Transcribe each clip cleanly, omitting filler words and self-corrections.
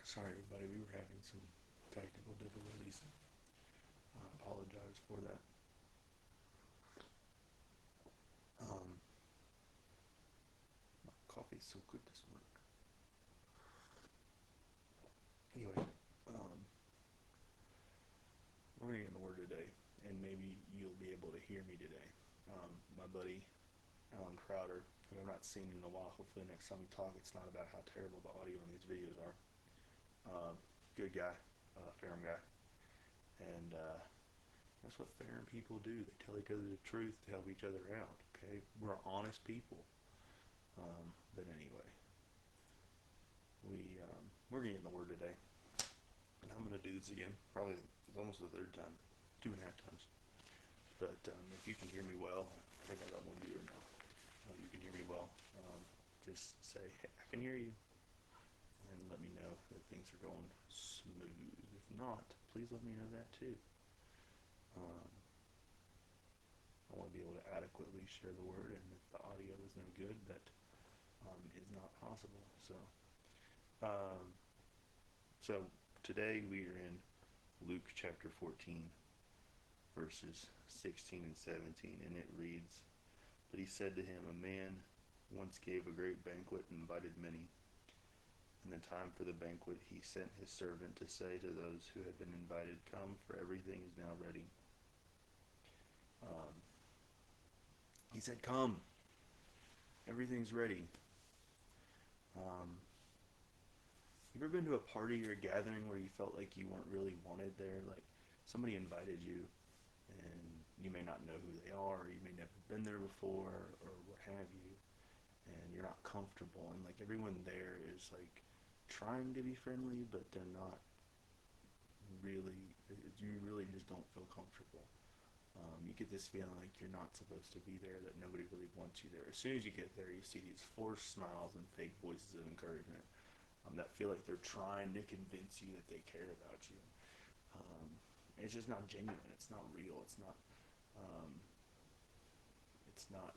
Sorry, everybody, we were having some technical difficulties. I apologize for that. Um, my coffee's so good this morning. Anyway, um, we're going to get in the Word today, and maybe you'll be able to hear me today. My buddy, Alan Crowder, who I've not seen in a while, hopefully next time we talk, it's not about how terrible the audio in these videos are. Um, Good guy, Ferrum guy. And that's what Ferrum people do. They tell each other the truth to help each other out, okay? We're honest people. But anyway, we're getting the Word today, and I'm gonna do this again. Probably it's almost the third time, 2.5 times. But if you can hear me well, I think I got one viewer now. You can hear me well. Just say, hey, I can hear you, and let me know that things are going smooth. If not, please let me know that too. Um, I want to be able to adequately share the Word, and if the audio is no good, that is not possible. Um, so today we are in Luke chapter 14, verses 16 and 17, and it reads, "But he said to him, a man once gave a great banquet and invited many. In the time for the banquet, he sent his servant to say to those who had been invited, 'Come, for everything is now ready.' Um, he said, 'Come, everything's ready.' Um, you ever been to a party or a gathering where you felt like you weren't really wanted there? Like somebody invited you, and you may not know who they are, or you may never been there before, or what have you, and you're not comfortable, and like everyone there is like trying to be friendly, but they're not really. You really just don't feel comfortable. You get this feeling like you're not supposed to be there, that nobody really wants you there. As soon as you get there, you see these forced smiles and fake voices of encouragement that feel like they're trying to convince you that they care about you. Um, it's just not genuine. It's not real. Um, it's not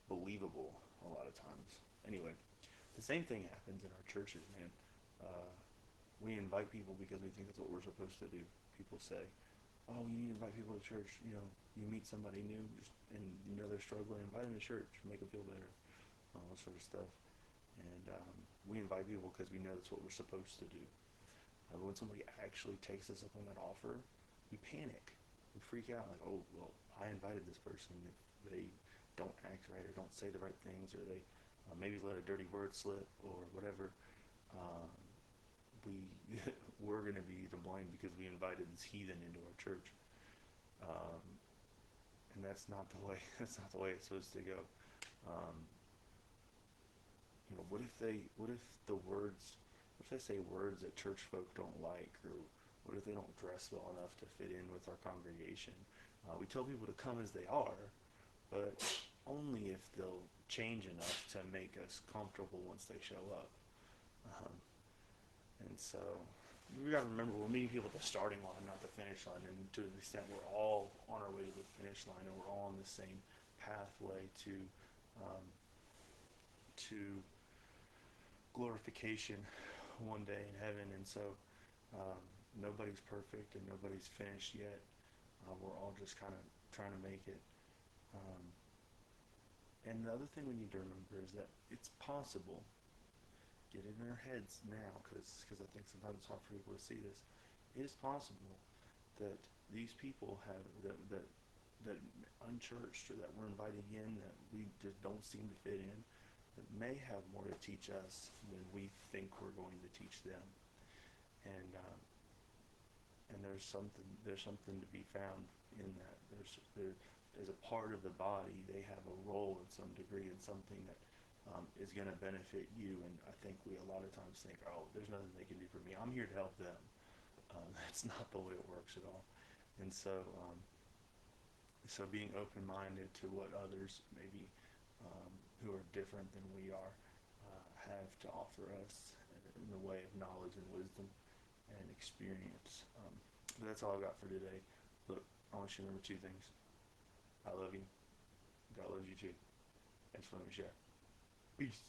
believable a lot of times. Anyway, the same thing happens in our churches, man. Uh, we invite people because we think that's what we're supposed to do. People say, "Oh, you need to invite people to church. You meet somebody new, and they're struggling. Invite them to church, make them feel better, all that sort of stuff." And we invite people because we know that's what we're supposed to do. But when somebody actually takes us up on that offer, we panic. We freak out like, "Oh, well, I invited this person. If they don't act right or don't say the right things, or they maybe let a dirty word slip or whatever, um, we we're going to be to blame because we invited this heathen into our church." Um, and that's not the way. That's not the way it's supposed to go. Um, what if the words, what if they say words that church folk don't like, or what if they don't dress well enough to fit in with our congregation? We tell people to come as they are, but only if they'll change enough to make us comfortable once they show up. Um, and so we got to remember we're meeting people at the starting line, not the finish line. And to the extent we're all on our way to the finish line, and we're all on the same pathway um, to glorification one day in heaven. And so um, nobody's perfect and nobody's finished yet. We're all just kind of trying to make it. Um, and the other thing we need to remember is that it's possible. Get it in our heads now, because I think sometimes it's hard for people to see this. It is possible that these people have that unchurched, or that we're inviting in, that we just don't seem to fit in, that may have more to teach us than we think we're going to teach them. And there's something to be found in that. There's a part of the body. They have a role in some degree, and something that is going to benefit you. And I think we a lot of times think, "Oh, there's nothing they can do for me. I'm here to help them." That's not the way it works at all. And so being open-minded to what others maybe who are different than we are have to offer us in the way of knowledge and wisdom and experience. But that's all I've got for today. Look, I want you to remember two things. I love you. God loves you too. Thanks for letting me share. Peace.